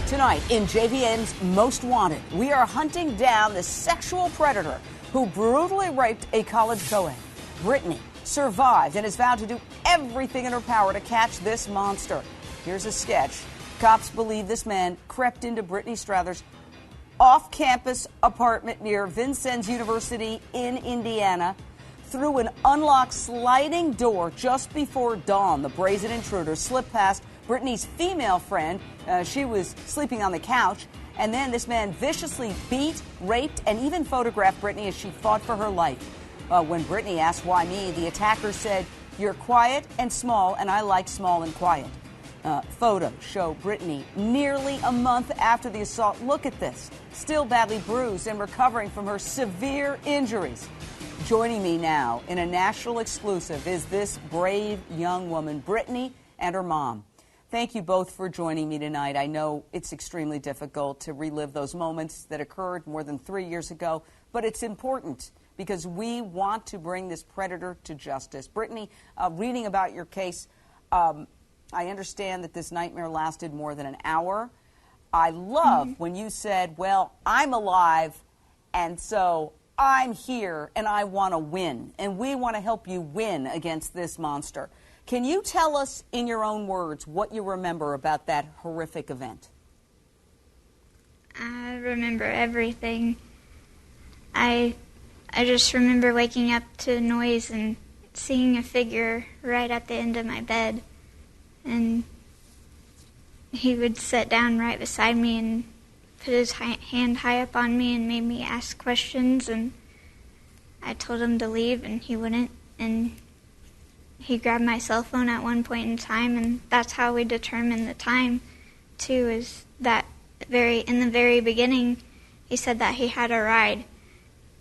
Tonight in JVM's Most Wanted, we are hunting down the sexual predator who brutally raped a college co-ed. Brittany survived and has vowed to do everything in her power to catch this monster. Here's a sketch. Cops believe this man crept into Brittany Stathers' off-campus apartment near Vincennes University in Indiana through an unlocked sliding door just before dawn. The brazen intruder slipped past Brittany's female friend. She was sleeping on the couch. And then this man viciously beat, raped, and even photographed Brittany as she fought for her life. When Brittany asked why me, the attacker said, "You're quiet and small, and I like small and quiet." Photos show Brittany nearly a month after the assault. Look at this. Still badly bruised and recovering from her severe injuries. Joining me now in a national exclusive is this brave young woman, Brittany, and her mom. Thank you both for joining me tonight. I know it's extremely difficult to relive those moments that occurred more than 3 years ago, but it's important because we want to bring this predator to justice. Brittany, reading about your case, I understand that this nightmare lasted more than an hour. I love when you said, well, I'm alive, and so I'm here, and I want to win, and we want to help you win against this monster. Can you tell us in your own words what you remember about that horrific event? I remember everything. I just remember waking up to noise and seeing a figure right at the end of my bed. And he would sit down right beside me and put his hand high up on me and made me ask questions. And I told him to leave, and he wouldn't. And he grabbed my cell phone at one point in time, and that's how we determined the time, too, is that in the very beginning, he said that he had a ride,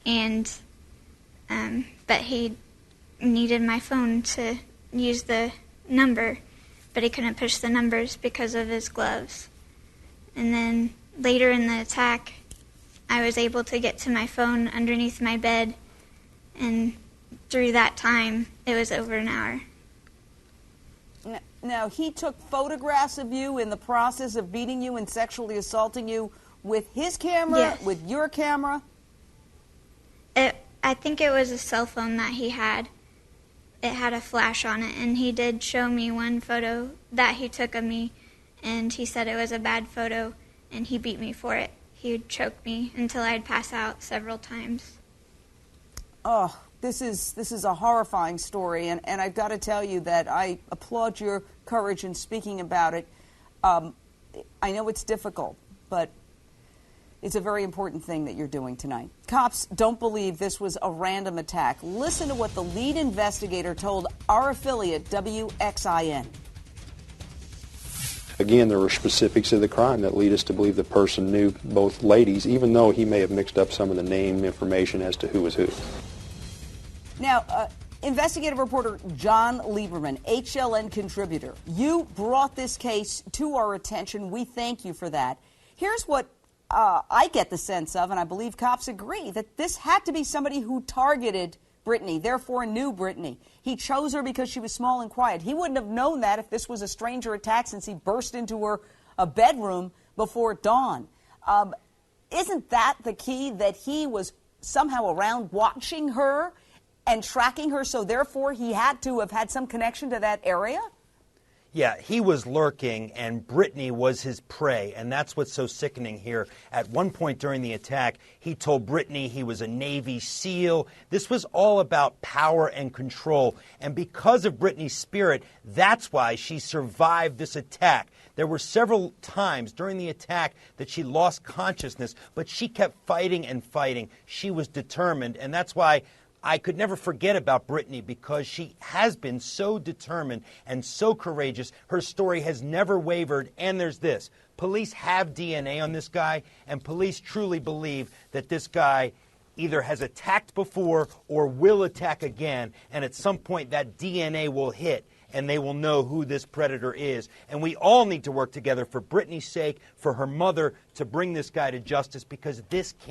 and but he needed my phone to use the number, but he couldn't push the numbers because of his gloves. And then later in the attack, I was able to get to my phone underneath my bed, and through that time, it was over an hour. Now, he took photographs of you in the process of beating you and sexually assaulting you with his camera, Yes. with your camera? I think it was a cell phone that he had. It had a flash on it, and he did show me one photo that he took of me, and he said it was a bad photo, and he beat me for it. He would choke me until I'd pass out several times. Oh, this is a horrifying story, and I've got to tell you that I applaud your courage in speaking about it. I know it's difficult, but it's a very important thing that you're doing tonight. Cops don't believe this was a random attack. Listen to what the lead investigator told our affiliate, WXIN. Again, there were specifics of the crime that lead us to believe the person knew both ladies, even though he may have mixed up some of the name information as to who was who. Now, investigative reporter John Lieberman, HLN contributor, you brought this case to our attention. We thank you for that. Here's what I get the sense of, and I believe cops agree, that this had to be somebody who targeted Brittany, therefore knew Brittany. He chose her because she was small and quiet. He wouldn't have known that if this was a stranger attack, since he burst into her bedroom before dawn. Isn't that the key, that he was somehow around watching her and tracking her, so therefore he had to have had some connection to that area? Yeah, he was lurking, and Brittany was his prey, and that's what's so sickening here. At one point during the attack, he told Brittany he was a Navy SEAL. This was all about power and control, and because of Brittany's spirit, that's why she survived this attack. There were several times during the attack that she lost consciousness, but she kept fighting and fighting. She was determined, and that's why I could never forget about Brittany, because she has been so determined and so courageous. Her story has never wavered. And there's this. Police have DNA on this guy, and police truly believe that this guy either has attacked before or will attack again. And at some point that DNA will hit, and they will know who this predator is. And we all need to work together for Brittany's sake, for her mother, to bring this guy to justice, because this can't